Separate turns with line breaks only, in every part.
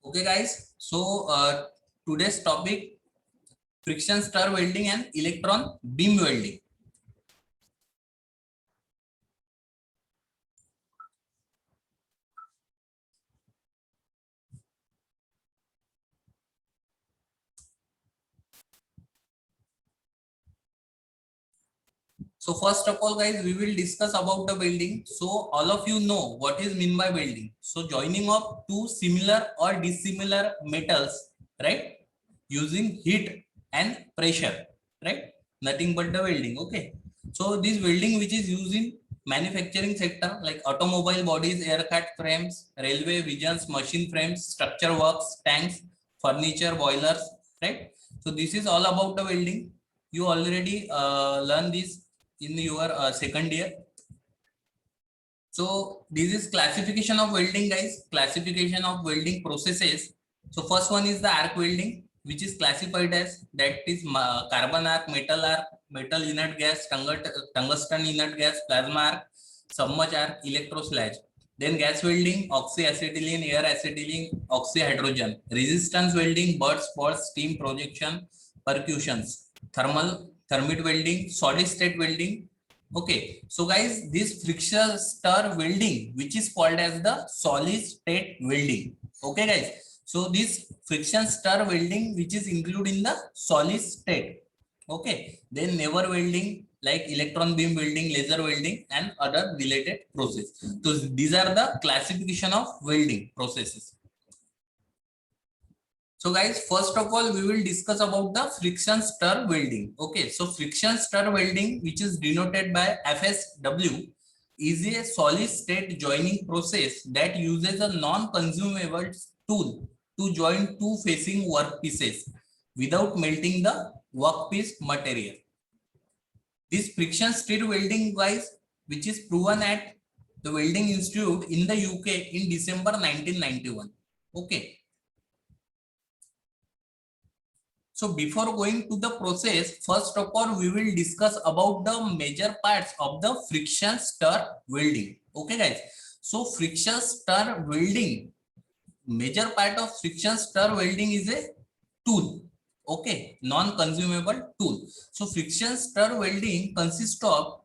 Okay, guys. So today's topic: friction stir welding and electron beam welding. So first of all, guys, we will discuss about the welding. So all of you know what is mean by welding. So joining of two similar or dissimilar metals, right? Using heat and pressure, right? Nothing but the welding. Okay. So this welding which is used in manufacturing sector like automobile bodies, aircraft frames, railway visions, machine frames, structure works, tanks, furniture, boilers, right? So this is all about the welding. You already learned this in your second year. So this is classification of welding, guys. Classification of welding processes. So first one is the arc welding, which is classified as that is carbon arc, metal inert gas, tungsten inert gas, plasma arc, submerged arc, electrosludge. Then gas welding, oxyacetylene, air acetylene, oxyhydrogen. Resistance welding, bursts, faults, steam projection, percussions. Thermite welding, solid state welding. Okay, so guys, this friction stir welding, which is called as the solid state welding. Okay, guys. So this friction stir welding, which is included in the solid state. Okay, then never welding like electron beam welding, laser welding, and other related process. So these are the classification of welding processes. So guys, first of all, we will discuss about the friction stir welding. Okay, so friction stir welding, which is denoted by FSW, is a solid state joining process that uses a non-consumable tool to join two facing workpieces without melting the workpiece material. This friction stir welding, guys, which is proven at the Welding Institute in the UK in December 1991. Okay. So before going to the process, first of all, we will discuss about the major parts of the friction stir welding. Okay, guys. So friction stir welding, major part of friction stir welding is a tool. Okay, non-consumable tool. So friction stir welding consists of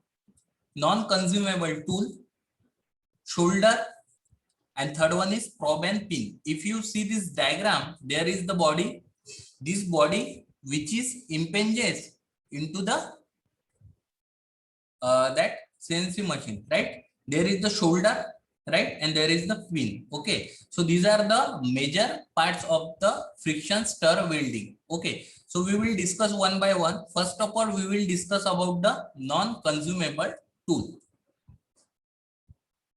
non-consumable tool, shoulder, and third one is probe and pin. If you see this diagram, there is the body. This body which is impinges into the that CNC machine, right? There is the shoulder, right? And there is the pin. Okay, so these are the major parts of the friction stir welding. Okay, so we will discuss one by one. First of all, we will discuss about the non-consumable tool.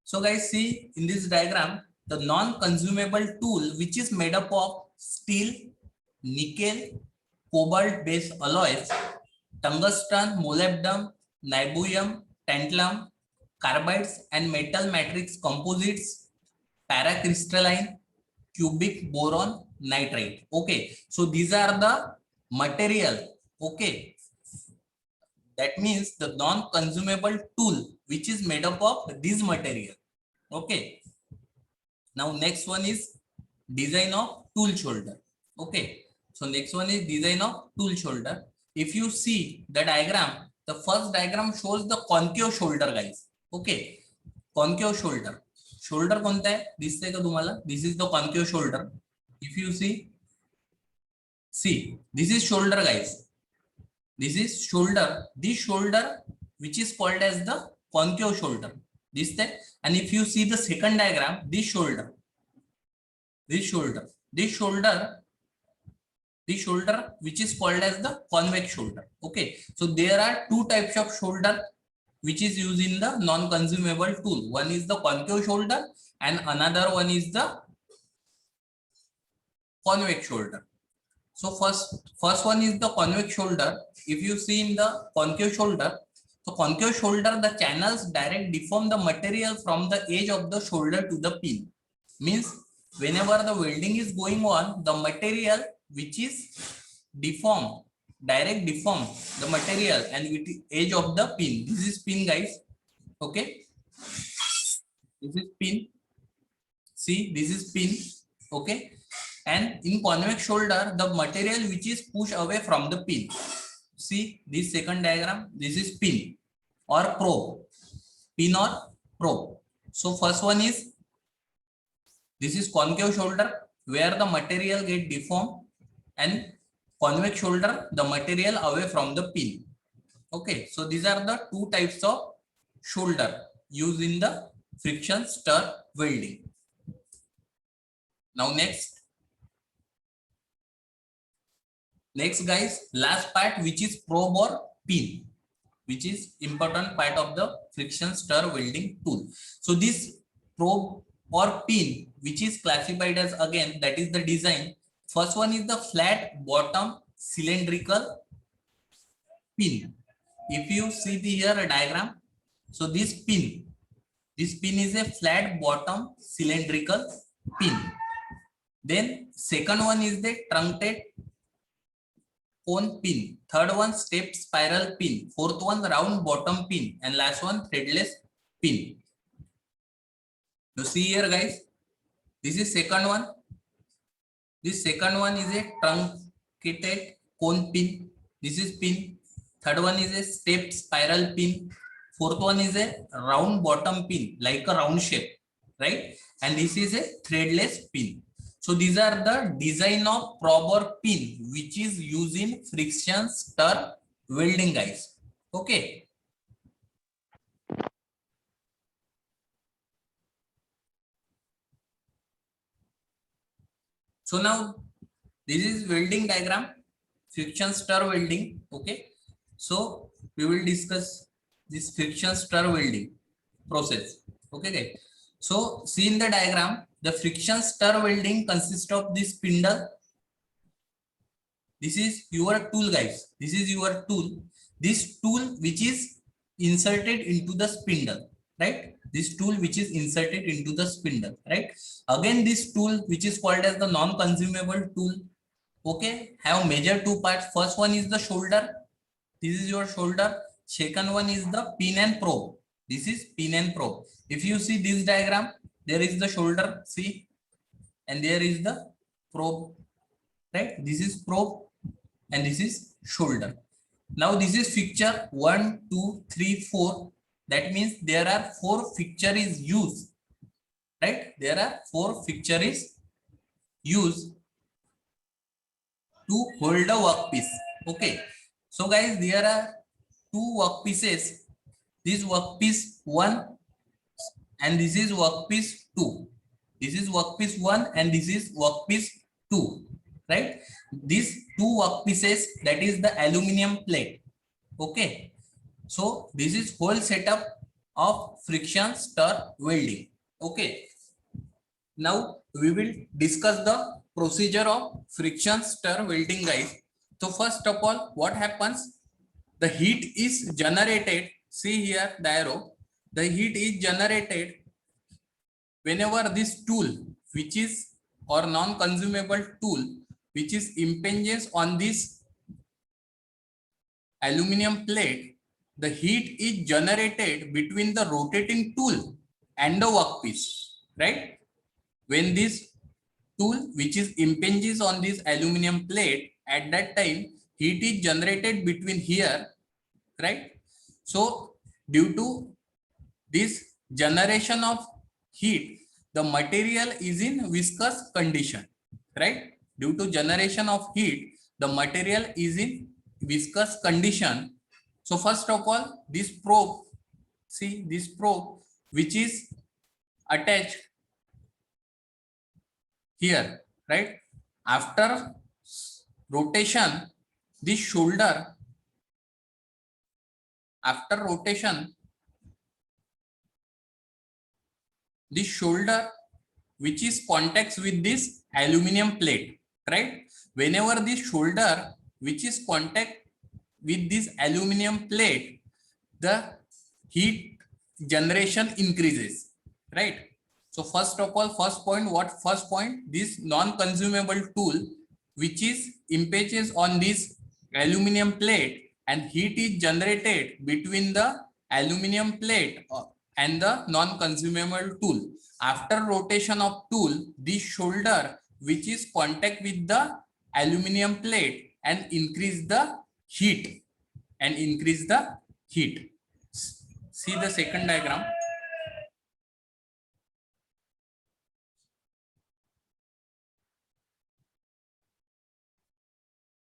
So guys, see in this diagram, the non-consumable tool which is made up of steel, nickel, cobalt-based alloys, tungsten, molybdenum, niobium, tantalum, carbides, and metal matrix composites, paracrystalline, cubic boron, nitride. Okay, so these are the material. Okay, that means the non-consumable tool which is made up of this material. Okay, now next one is design of tool shoulder. Okay, so next one is design of tool shoulder. If you see the diagram, the first diagram shows the concave shoulder, guys. Okay, concave shoulder. Shoulder कोणता आहे दिसतंय का तुम्हाला? This is the concave shoulder. If you see this is shoulder, guys. This is shoulder. This shoulder which is called as the concave shoulder. दिसतंय. And if you see the second diagram, this shoulder which is called as the convex shoulder. Okay, so there are two types of shoulder which is used in the non-consumable tool. One is the concave shoulder and another one is the convex shoulder. So first one is the convex shoulder. If you see in the concave shoulder, so concave shoulder, the channels direct deform the material from the edge of the shoulder to the pin. Means whenever the welding is going on, the material which is direct deform the material and with the edge of the pin. This is pin, guys. Okay, this is pin. See, this is pin. Okay, And in convex shoulder, the material which is pushed away from the pin. See this second diagram, this is pin or probe, pin or probe. So first one is, this is concave shoulder where the material get deformed, and convex shoulder, the material away from the pin. Okay, so these are the two types of shoulder used in the friction stir welding. Now next guys, last part, which is probe or pin, which is important part of the friction stir welding tool. So this probe or pin, which is classified as, again, that is the design. First one is the flat bottom cylindrical pin. If you see the here a diagram, so this pin is a flat bottom cylindrical pin. Then second one is the truncated cone pin. Third one step spiral pin. Fourth one round bottom pin, and last one threadless pin. You see here guys, this is second one. This second one is a truncated cone pin. This is pin. Third one is a step spiral pin. Fourth one is a round bottom pin, like a round shape, right? And this is a threadless pin. So these are the design of probe or pin which is used in friction stir welding, guys. Okay. So now this is welding diagram, friction stir welding. Okay. So we will discuss this friction stir welding process. Okay, guys. So see in the diagram, the friction stir welding consists of this spindle. This is your tool, guys. This is your tool. This tool which is inserted into the spindle, right? This tool which is inserted into the spindle, right? Again, this tool which is called as the non-consumable tool, okay, have major two parts. First one is the shoulder. This is your shoulder. Second one is the pin and probe. This is pin and probe. If you see this diagram, there is the shoulder, see, and there is the probe, right? This is probe and this is shoulder. Now this is fixture 1, 2, 3, 4. That means there are 4 fixture is used, right? There are 4 fixture is used to hold a workpiece. Okay. So guys, there are 2 workpieces. This workpiece 1 and this is workpiece 2. This is workpiece 1 and this is workpiece 2, right? These 2 workpieces, that is the aluminum plate. Okay. So this is whole setup of friction stir welding. Okay. Now we will discuss the procedure of friction stir welding, guys. So first of all, what happens? The heat is generated. See here the arrow. The heat is generated whenever this tool, which is or non-consumable tool, which is impinges on this aluminum plate. The heat is generated between the rotating tool and the workpiece, right? When this tool, which is impinges on this aluminum plate, at that time heat is generated between here, right? So due to this generation of heat, the material is in viscous condition, right? Due to generation of heat, the material is in viscous condition. So first of all, this probe, see this probe which is attached here, right? After rotation, this shoulder, after rotation, this shoulder which is contacts with this aluminum plate, right? Whenever this shoulder which is contact with this aluminum plate, the heat generation increases, right? So first of all, first point, this non-consumable tool which is impinges on this aluminum plate and heat is generated between the aluminum plate and the non-consumable tool. After rotation of tool, this shoulder which is contact with the aluminum plate and increase the heat See the second diagram.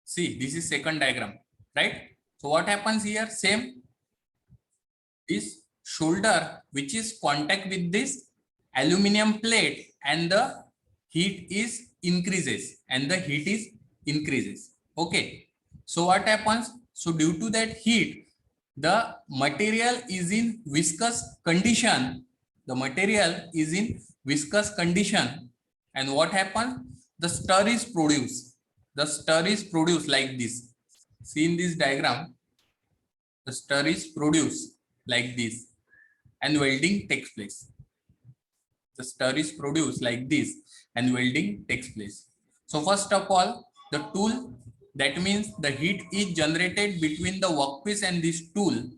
See, this is second diagram, right? So what happens here? Same, this shoulder which is contact with this aluminum plate and the heat is increases. Okay, so what happens? So due to that heat, the material is in viscous condition. And what happens? The stir is produced like this. See in this diagram, the stir is produced like this and welding takes place. The stir is produced like this and welding takes place. So first of all, the tool, that means the heat is generated between the workpiece and this tool,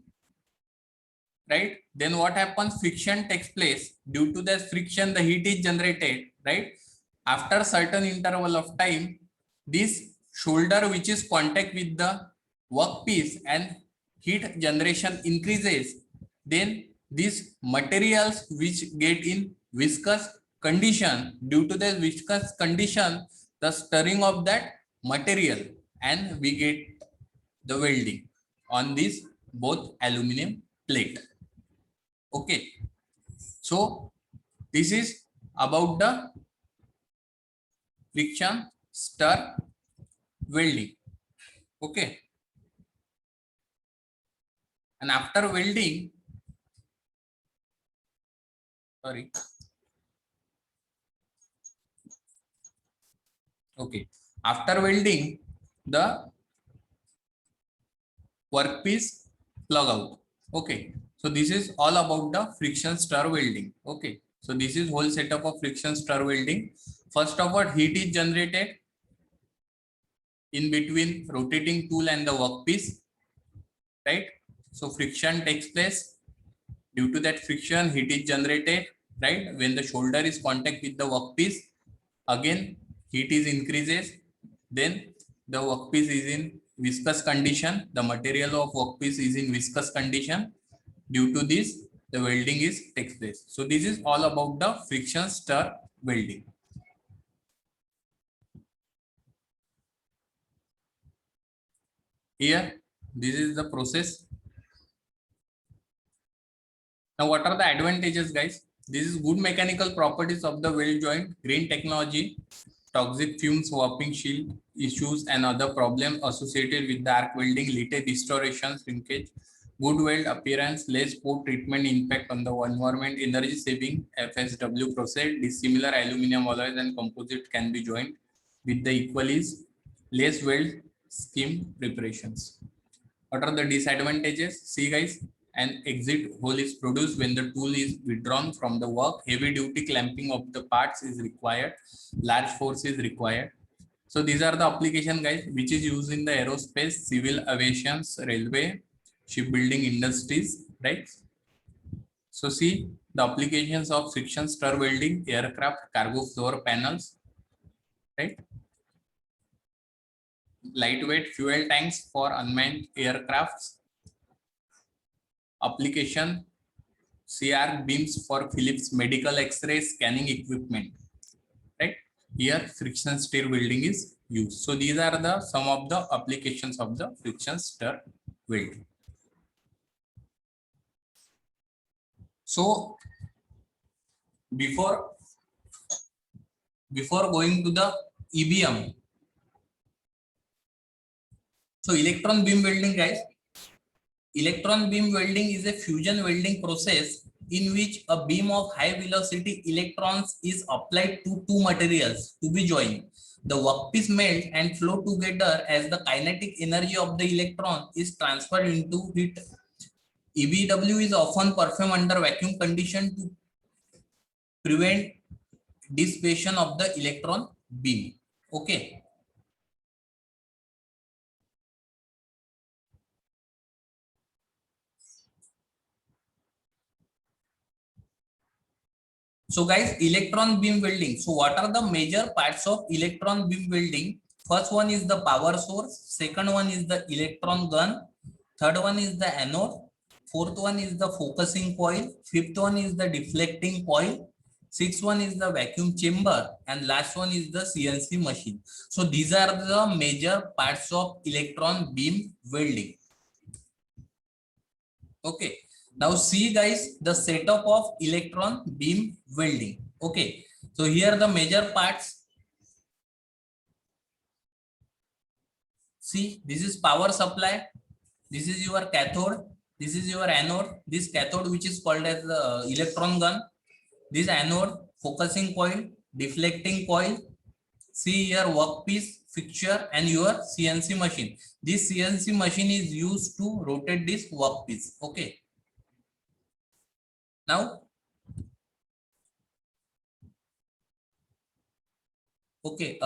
right? Then what happens? Friction takes place. Due to the friction, the heat is generated, right? After certain interval of time, this shoulder which is contact with the workpiece and heat generation increases. Then these materials which get in viscous condition, due to the viscous condition, the stirring of that material, and we get the welding on this both aluminum plate. Okay, so this is about the friction stir welding. Okay, and after welding, after welding, the workpiece plug out. Okay, so this is all about the friction stir welding. Okay, so this is whole setup of friction stir welding. First of all, heat is generated in between rotating tool and the workpiece, right? So friction takes place. Due to that friction, heat is generated, right? When the shoulder is contact with the workpiece, again heat is increases. Then the workpiece is in viscous condition. The material of workpiece is in viscous condition. Due to this, the welding is takes place. So this is all about the friction stir welding. Here, this is the process. Now, what are the advantages, guys? This is good mechanical properties of the weld joint, green technology, toxic fumes, warping shield issues, and other problems associated with the arc welding, little distortion, shrinkage, good weld appearance, less port treatment impact on the environment, energy saving, FSW process, dissimilar aluminum alloys and composite can be joined with the equal ease, less weld scheme preparations. What are the disadvantages? See, guys, an exit hole is produced when the tool is withdrawn from the work. Heavy duty clamping of the parts is required. Large force is required. So these are the application, guys, which is used in the aerospace, civil aviation, railway, shipbuilding industries, right? So see the applications of friction stir welding, aircraft, cargo floor panels, right? Lightweight fuel tanks for unmanned aircrafts. Application, CR beams for Philips medical X-ray scanning equipment, right? Here friction stir welding is used. So these are the some of the applications of the friction stir welding. So before going to the EBM, so electron beam welding, guys. Electron beam welding is a fusion welding process in which a beam of high velocity electrons is applied to two materials to be joined. The workpiece melt and flow together as the kinetic energy of the electron is transferred into heat. EBW is often performed under vacuum condition to prevent dissipation of the electron beam. Okay. So guys, electron beam welding. So what are the major parts of electron beam welding? First one is the power source. Second one is the electron gun. Third one is the anode. Fourth one is the focusing coil. Fifth one is the deflecting coil. Sixth one is the vacuum chamber. And last one is the CNC machine. So these are the major parts of electron beam welding. Okay. Now see guys, the setup of electron beam welding. Okay. So here the major parts. See, this is power supply. This is your cathode. This is your anode. This cathode, which is called as the electron gun. This anode, focusing coil, deflecting coil. See here workpiece, fixture, and your CNC machine. This CNC machine is used to rotate this workpiece. Okay. Now, okay.